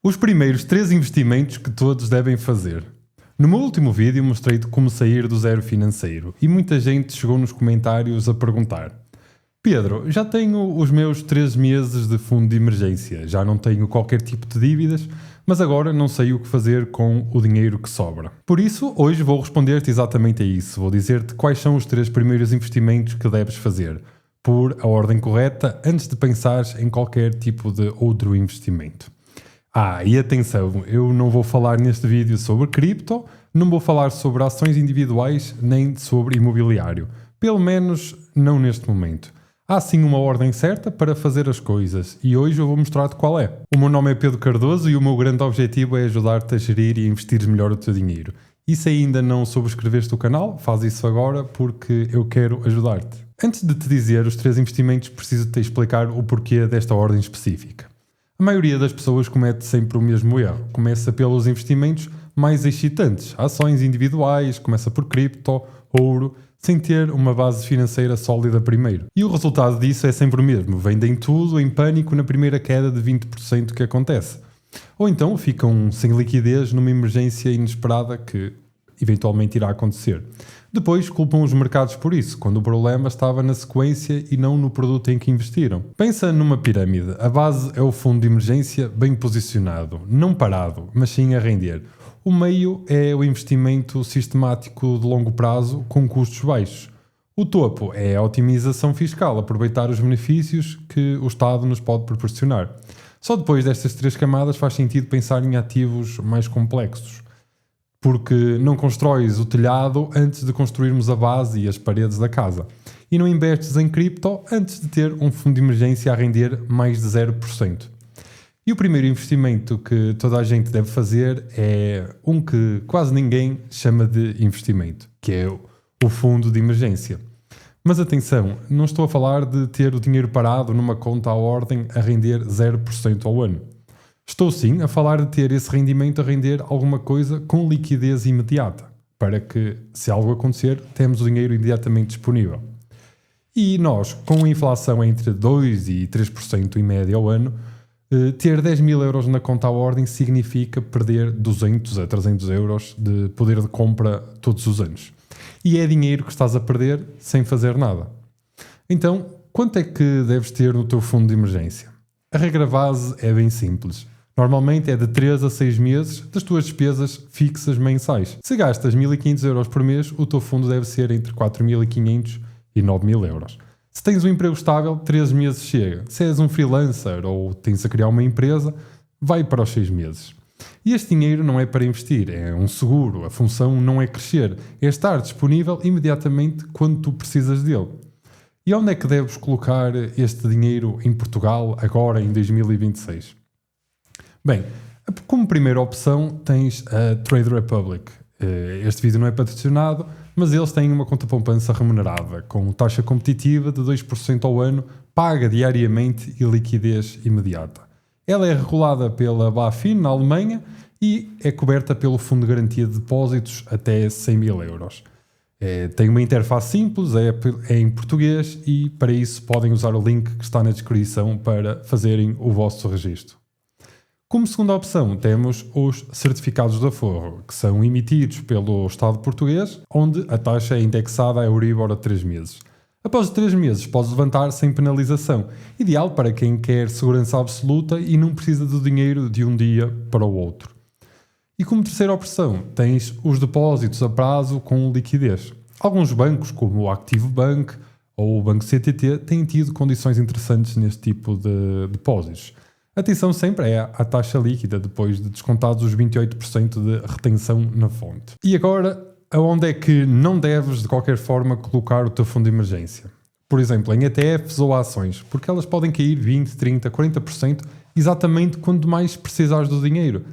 Os primeiros 3 investimentos que todos devem fazer. No meu último vídeo mostrei-te como sair do zero financeiro e muita gente chegou nos comentários a perguntar: Pedro, já tenho os meus 3 meses de fundo de emergência, já não tenho qualquer tipo de dívidas, mas agora não sei o que fazer com o dinheiro que sobra. Por isso, hoje vou responder-te exatamente a isso. Vou dizer-te quais são os 3 primeiros investimentos que deves fazer, por a ordem correta, antes de pensares em qualquer tipo de outro investimento. E atenção, eu não vou falar neste vídeo sobre cripto, não vou falar sobre ações individuais, nem sobre imobiliário. Pelo menos não neste momento. Há sim uma ordem certa para fazer as coisas e hoje eu vou mostrar-te qual é. O meu nome é Pedro Cardoso e o meu grande objetivo é ajudar-te a gerir e investir melhor o teu dinheiro. E se ainda não subscreveste o canal, faz isso agora porque eu quero ajudar-te. Antes de te dizer os 3 investimentos, preciso-te explicar o porquê desta ordem específica. A maioria das pessoas comete sempre o mesmo erro. Começa pelos investimentos mais excitantes, ações individuais, começa por cripto, ouro, sem ter uma base financeira sólida primeiro. E o resultado disso é sempre o mesmo. Vendem tudo em pânico na primeira queda de 20% que acontece. Ou então ficam sem liquidez numa emergência inesperada que eventualmente irá acontecer. Depois culpam os mercados por isso, quando o problema estava na sequência e não no produto em que investiram. Pensa numa pirâmide. A base é o fundo de emergência bem posicionado, não parado, mas sim a render. O meio é o investimento sistemático de longo prazo com custos baixos. O topo é a otimização fiscal, aproveitar os benefícios que o Estado nos pode proporcionar. Só depois destas 3 camadas faz sentido pensar em ativos mais complexos. Porque não constróis o telhado antes de construirmos a base e as paredes da casa. E não investes em cripto antes de ter um fundo de emergência a render mais de 0%. E o primeiro investimento que toda a gente deve fazer é um que quase ninguém chama de investimento, que é o fundo de emergência. Mas atenção, não estou a falar de ter o dinheiro parado numa conta à ordem a render 0% ao ano. Estou sim a falar de ter esse rendimento a render alguma coisa com liquidez imediata, para que, se algo acontecer, temos o dinheiro imediatamente disponível. E nós, com a inflação entre 2% e 3% em média ao ano, ter 10.000 euros na conta à ordem significa perder 200 a 300 euros de poder de compra todos os anos. E é dinheiro que estás a perder sem fazer nada. Então, quanto é que deves ter no teu fundo de emergência? A regra base é bem simples. Normalmente é de 3 a 6 meses das tuas despesas fixas mensais. Se gastas 1.500 euros por mês, o teu fundo deve ser entre 4.500 e 9.000 euros. Se tens um emprego estável, 3 meses chega. Se és um freelancer ou tens a criar uma empresa, vai para os 6 meses. E este dinheiro não é para investir, é um seguro. A função não é crescer, é estar disponível imediatamente quando tu precisas dele. E onde é que deves colocar este dinheiro em Portugal, agora em 2026? Bem, como primeira opção tens a Trade Republic. Este vídeo não é patrocinado, mas eles têm uma conta poupança remunerada, com taxa competitiva de 2% ao ano, paga diariamente e liquidez imediata. Ela é regulada pela BaFin na Alemanha e é coberta pelo Fundo de Garantia de Depósitos até 100.000 euros. Tem uma interface simples, é em português e para isso podem usar o link que está na descrição para fazerem o vosso registro. Como segunda opção temos os certificados de aforro, que são emitidos pelo Estado português, onde a taxa é indexada a Euribor a 3 meses. Após 3 meses podes levantar sem penalização, ideal para quem quer segurança absoluta e não precisa do dinheiro de um dia para o outro. E como terceira opção tens os depósitos a prazo com liquidez. Alguns bancos, como o Active Bank ou o Banco CTT, têm tido condições interessantes neste tipo de depósitos. Atenção sempre é a taxa líquida, depois de descontados os 28% de retenção na fonte. E agora, aonde é que não deves de qualquer forma colocar o teu fundo de emergência? Por exemplo, em ETFs ou ações, porque elas podem cair 20, 30, 40% exatamente quando mais precisares do dinheiro.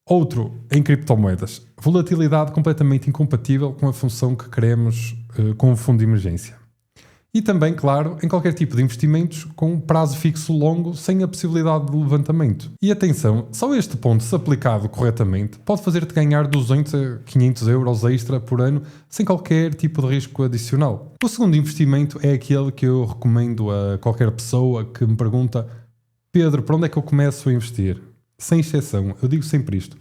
Outro, em criptomoedas. Volatilidade completamente incompatível com a função que queremos com o fundo de emergência. E também, claro, em qualquer tipo de investimentos com um prazo fixo longo sem a possibilidade de levantamento. E atenção, só este ponto, se aplicado corretamente, pode fazer-te ganhar 200 a 500 euros extra por ano sem qualquer tipo de risco adicional. O segundo investimento é aquele que eu recomendo a qualquer pessoa que me pergunta: Pedro, para onde é que eu começo a investir? sem exceção, eu digo sempre isto.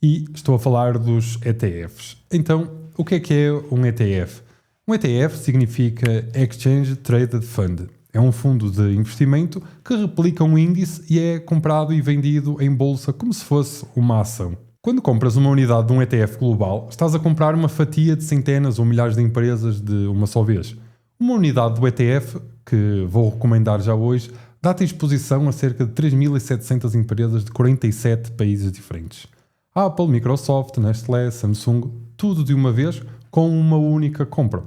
E estou a falar dos ETFs. Então, o que é um ETF? Um ETF significa Exchange Traded Fund. É um fundo de investimento que replica um índice e é comprado e vendido em bolsa como se fosse uma ação. Quando compras uma unidade de um ETF global, estás a comprar uma fatia de centenas ou milhares de empresas de uma só vez. Uma unidade do ETF, que vou recomendar já hoje, dá-te exposição a cerca de 3.700 empresas de 47 países diferentes. Apple, Microsoft, Nestlé, Samsung, tudo de uma vez com uma única compra.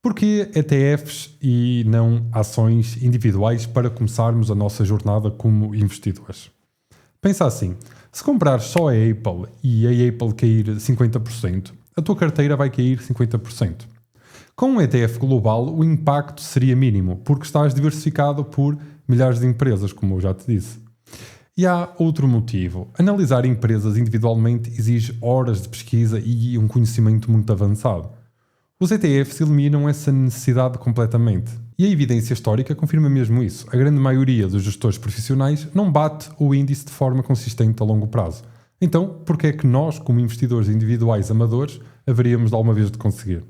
Porquê ETFs e não ações individuais para começarmos a nossa jornada como investidores? Pensa assim, se comprares só a Apple e a Apple cair 50%, a tua carteira vai cair 50%. Com um ETF global, o impacto seria mínimo, porque estás diversificado por milhares de empresas, como eu já te disse. E há outro motivo. Analisar empresas individualmente exige horas de pesquisa e um conhecimento muito avançado. Os ETFs eliminam essa necessidade completamente. E a evidência histórica confirma mesmo isso. A grande maioria dos gestores profissionais não bate o índice de forma consistente a longo prazo. Então, por que é que nós, como investidores individuais amadores, haveríamos de alguma vez de conseguir?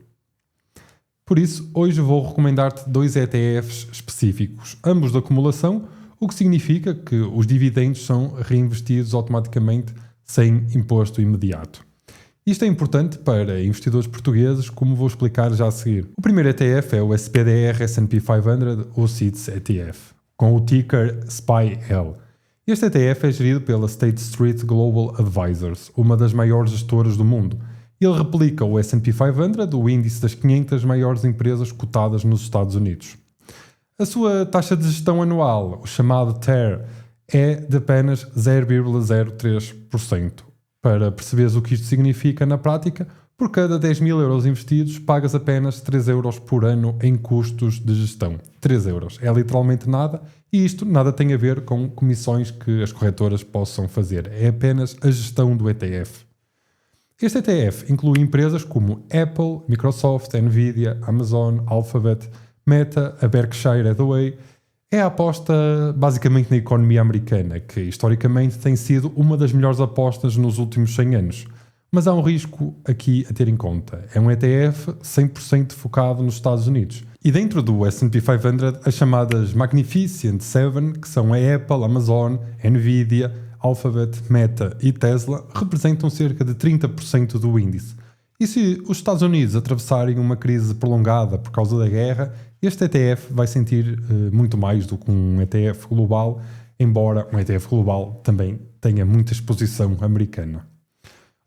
Por isso, hoje vou recomendar-te 2 ETFs específicos, ambos de acumulação, o que significa que os dividendos são reinvestidos automaticamente sem imposto imediato. Isto é importante para investidores portugueses, como vou explicar já a seguir. O primeiro ETF é o SPDR S&P 500 UCITS ETF, com o ticker SPY-L. Este ETF é gerido pela State Street Global Advisors, uma das maiores gestoras do mundo. Ele replica o S&P 500, o índice das 500 maiores empresas cotadas nos Estados Unidos. A sua taxa de gestão anual, o chamado TER, é de apenas 0,03%. Para perceberes o que isto significa na prática, por cada 10.000 euros investidos, pagas apenas 3 euros por ano em custos de gestão. 3 euros. É literalmente nada, e isto nada tem a ver com comissões que as corretoras possam fazer. É apenas a gestão do ETF. Este ETF inclui empresas como Apple, Microsoft, Nvidia, Amazon, Alphabet, Meta, a Berkshire Hathaway. É a aposta basicamente na economia americana, que historicamente tem sido uma das melhores apostas nos últimos 100 anos. Mas há um risco aqui a ter em conta. É um ETF 100% focado nos Estados Unidos. E dentro do S&P 500, as chamadas Magnificent Seven, que são a Apple, Amazon, Nvidia, Alphabet, Meta e Tesla, representam cerca de 30% do índice. E se os Estados Unidos atravessarem uma crise prolongada por causa da guerra, este ETF vai sentir muito mais do que um ETF global, embora um ETF global também tenha muita exposição americana.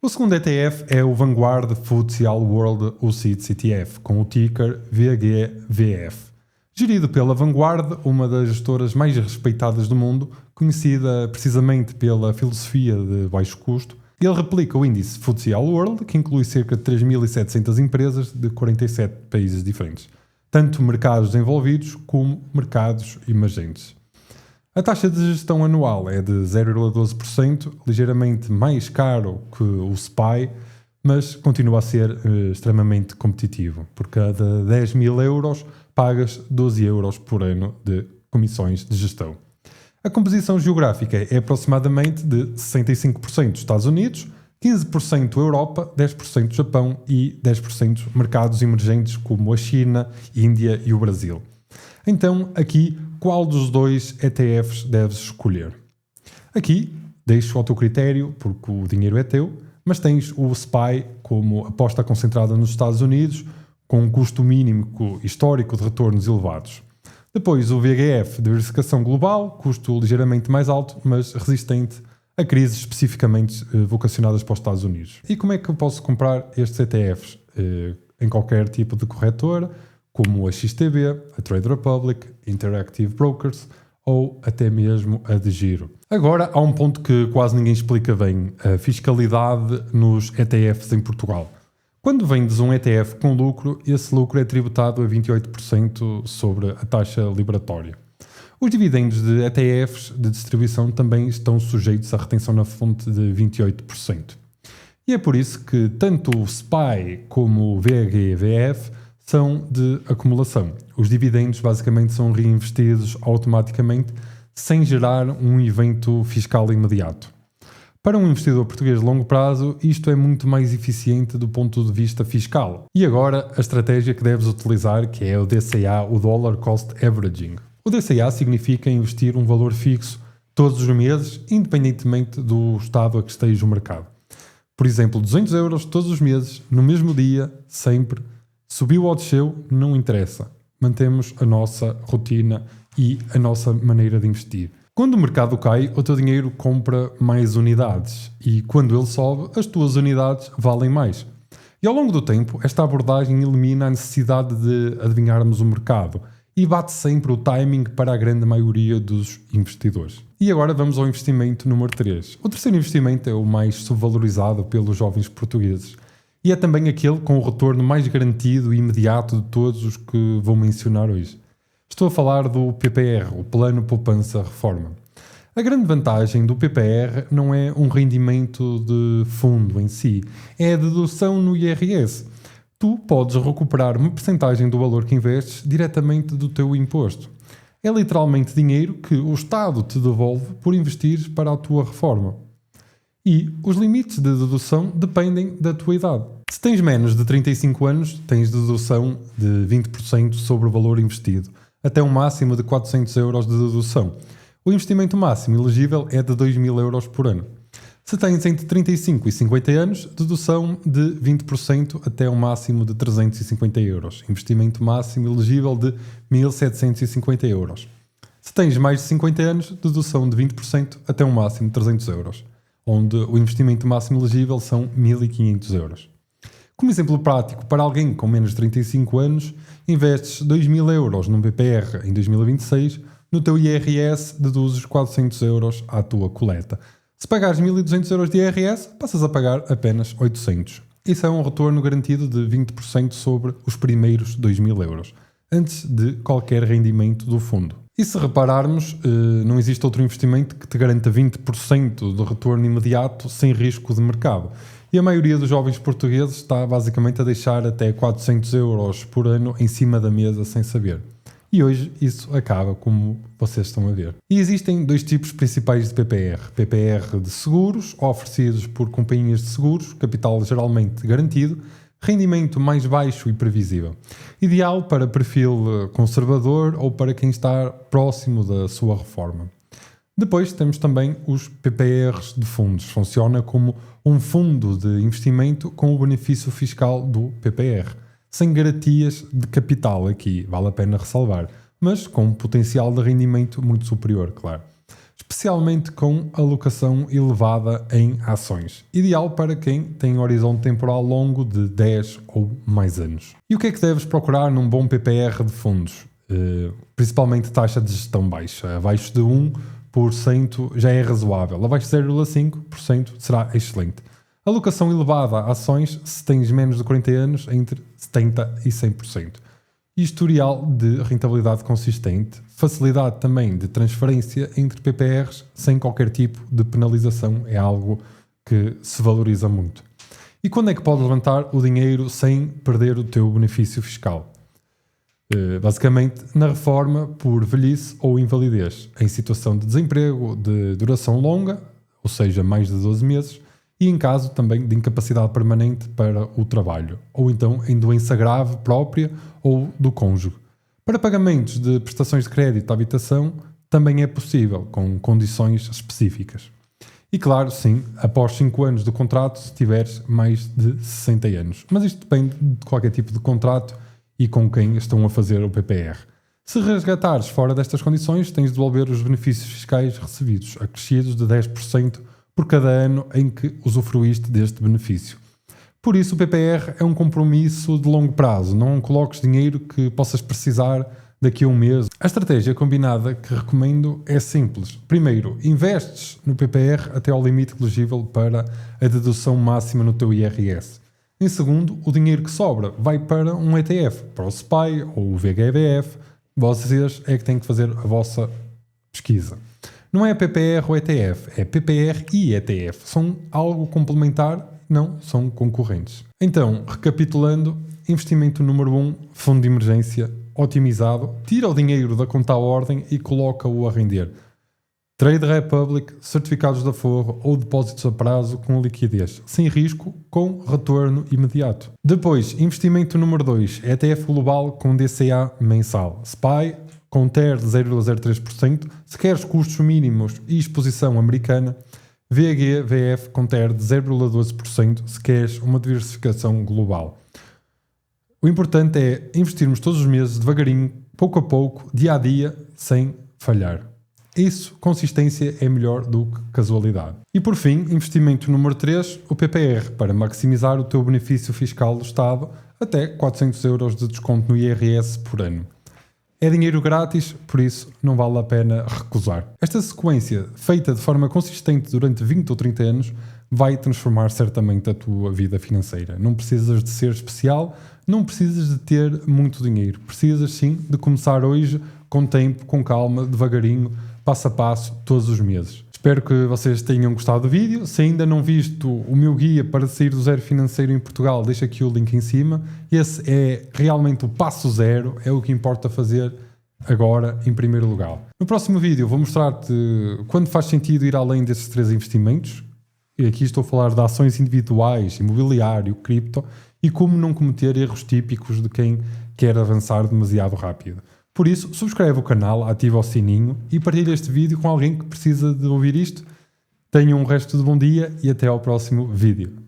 O segundo ETF é o Vanguard FTSE All World UCITS ETF, com o ticker VGVF. Gerido pela Vanguard, uma das gestoras mais respeitadas do mundo, conhecida precisamente pela filosofia de baixo custo, ele replica o índice FTSE All World, que inclui cerca de 3.700 empresas de 47 países diferentes, tanto mercados desenvolvidos como mercados emergentes. A taxa de gestão anual é de 0,12%, ligeiramente mais caro que o SPY, mas continua a ser extremamente competitivo. Por cada 10.000 euros, pagas 12 euros por ano de comissões de gestão. A composição geográfica é aproximadamente de 65% Estados Unidos, 15% Europa, 10% Japão e 10% mercados emergentes como a China, Índia e o Brasil. Então, aqui, qual dos 2 ETFs deves escolher? Aqui, deixo ao teu critério, porque o dinheiro é teu, mas tens o SPY como aposta concentrada nos Estados Unidos, com um custo mínimo histórico de retornos elevados. Depois o VGF, diversificação global, custo ligeiramente mais alto, mas resistente a crises especificamente vocacionadas para os Estados Unidos. E como é que eu posso comprar estes ETFs? Em qualquer tipo de corretora, como a XTB, a Trade Republic, Interactive Brokers ou até mesmo a de giro. Agora há um ponto que quase ninguém explica bem, a fiscalidade nos ETFs em Portugal. Quando vendes um ETF com lucro, esse lucro é tributado a 28% sobre a taxa liberatória. Os dividendos de ETFs de distribuição também estão sujeitos à retenção na fonte de 28%. E é por isso que tanto o SPY como o VGVF são de acumulação. Os dividendos basicamente são reinvestidos automaticamente sem gerar um evento fiscal imediato. Para um investidor português de longo prazo, isto é muito mais eficiente do ponto de vista fiscal. E agora, a estratégia que deves utilizar, que é o DCA, o Dollar Cost Averaging. O DCA significa investir um valor fixo todos os meses, independentemente do estado a que esteja o mercado. Por exemplo, 200 euros todos os meses, no mesmo dia, sempre. Subiu ou desceu, não interessa. Mantemos a nossa rotina e a nossa maneira de investir. Quando o mercado cai, o teu dinheiro compra mais unidades e quando ele sobe, as tuas unidades valem mais. E ao longo do tempo, esta abordagem elimina a necessidade de adivinharmos o mercado e bate sempre o timing para a grande maioria dos investidores. E agora vamos ao investimento número 3. O terceiro investimento é o mais subvalorizado pelos jovens portugueses e é também aquele com o retorno mais garantido e imediato de todos os que vou mencionar hoje. Estou a falar do PPR, o Plano Poupança Reforma. A grande vantagem do PPR não é um rendimento de fundo em si, é a dedução no IRS. Tu podes recuperar uma percentagem do valor que investes diretamente do teu imposto. É literalmente dinheiro que o Estado te devolve por investires para a tua reforma. E os limites de dedução dependem da tua idade. Se tens menos de 35 anos, tens dedução de 20% sobre o valor investido, até um máximo de 400 euros de dedução. O investimento máximo elegível é de 2.000 euros por ano. Se tens entre 35 e 50 anos, dedução de 20% até um máximo de 350 euros. Investimento máximo elegível de 1.750 euros. Se tens mais de 50 anos, dedução de 20% até um máximo de 300 euros, onde o investimento máximo elegível são 1.500 euros. Como exemplo prático, para alguém com menos de 35 anos, investes 2.000 euros num PPR em 2026, no teu IRS deduzes 400 euros à tua coleta. Se pagares 1.200 euros de IRS, passas a pagar apenas 800. Isso é um retorno garantido de 20% sobre os primeiros 2.000 euros, antes de qualquer rendimento do fundo. E se repararmos, não existe outro investimento que te garanta 20% de retorno imediato sem risco de mercado. E a maioria dos jovens portugueses está basicamente a deixar até 400 euros por ano em cima da mesa sem saber. E hoje isso acaba como vocês estão a ver. E existem dois tipos principais de PPR. PPR de seguros, oferecidos por companhias de seguros, capital geralmente garantido, rendimento mais baixo e previsível. Ideal para perfil conservador ou para quem está próximo da sua reforma. Depois temos também os PPRs de fundos. Funciona como um fundo de investimento com o benefício fiscal do PPR. Sem garantias de capital aqui, vale a pena ressalvar, mas com um potencial de rendimento muito superior, claro. Especialmente com alocação elevada em ações. Ideal para quem tem um horizonte temporal longo de 10 ou mais anos. E o que é que deves procurar num bom PPR de fundos? Principalmente taxa de gestão baixa. Abaixo de 1% já é razoável. Abaixo de 0,5% será excelente. Alocação elevada a ações, se tens menos de 40 anos, entre 70% e 100%. Historial de rentabilidade consistente, facilidade também de transferência entre PPRs sem qualquer tipo de penalização, é algo que se valoriza muito. E quando é que podes levantar o dinheiro sem perder o teu benefício fiscal? Basicamente, na reforma por velhice ou invalidez, em situação de desemprego de duração longa, ou seja, mais de 12 meses, e em caso também de incapacidade permanente para o trabalho, ou então em doença grave própria ou do cônjuge. Para pagamentos de prestações de crédito à habitação, também é possível, com condições específicas. E claro, sim, após 5 anos de contrato, se tiveres mais de 60 anos. Mas isto depende de qualquer tipo de contrato e com quem estão a fazer o PPR. Se resgatares fora destas condições, tens de devolver os benefícios fiscais recebidos, acrescidos de 10% por cada ano em que usufruíste deste benefício. Por isso, o PPR é um compromisso de longo prazo. Não coloques dinheiro que possas precisar daqui a um mês. A estratégia combinada que recomendo é simples. Primeiro, investes no PPR até ao limite elegível para a dedução máxima no teu IRS. Em segundo, o dinheiro que sobra vai para um ETF, para o SPY ou o VGBF. Vocês é que têm que fazer a vossa pesquisa. Não é PPR ou ETF, é PPR e ETF. São algo complementar, não são concorrentes. Então, recapitulando, investimento número 1, fundo de emergência otimizado, tira o dinheiro da conta à ordem e coloca-o a render. Trade Republic, certificados de aforro ou depósitos a prazo com liquidez, sem risco, com retorno imediato. Depois, investimento número 2, ETF global com DCA mensal. SPY, com TER de 0,03%, se queres custos mínimos e exposição americana. VGVF com TER de 0,12%, se queres uma diversificação global. O importante é investirmos todos os meses, devagarinho, pouco a pouco, dia a dia, sem falhar. Isso, consistência é melhor do que casualidade. E por fim, investimento número 3, o PPR, para maximizar o teu benefício fiscal do Estado, até 400 euros de desconto no IRS por ano. É dinheiro grátis, por isso não vale a pena recusar. Esta sequência, feita de forma consistente durante 20 ou 30 anos, vai transformar certamente a tua vida financeira. Não precisas de ser especial, não precisas de ter muito dinheiro. Precisas sim de começar hoje, com tempo, com calma, devagarinho, passo a passo, todos os meses. Espero que vocês tenham gostado do vídeo. Se ainda não viste o meu guia para sair do zero financeiro em Portugal, deixa aqui o link em cima. Esse é realmente o passo zero, é o que importa fazer agora em primeiro lugar. No próximo vídeo vou mostrar-te quando faz sentido ir além desses 3 investimentos. E aqui estou a falar de ações individuais, imobiliário, cripto, e como não cometer erros típicos de quem quer avançar demasiado rápido. Por isso, subscreve o canal, ativa o sininho e partilha este vídeo com alguém que precisa de ouvir isto. Tenham um resto de bom dia e até ao próximo vídeo.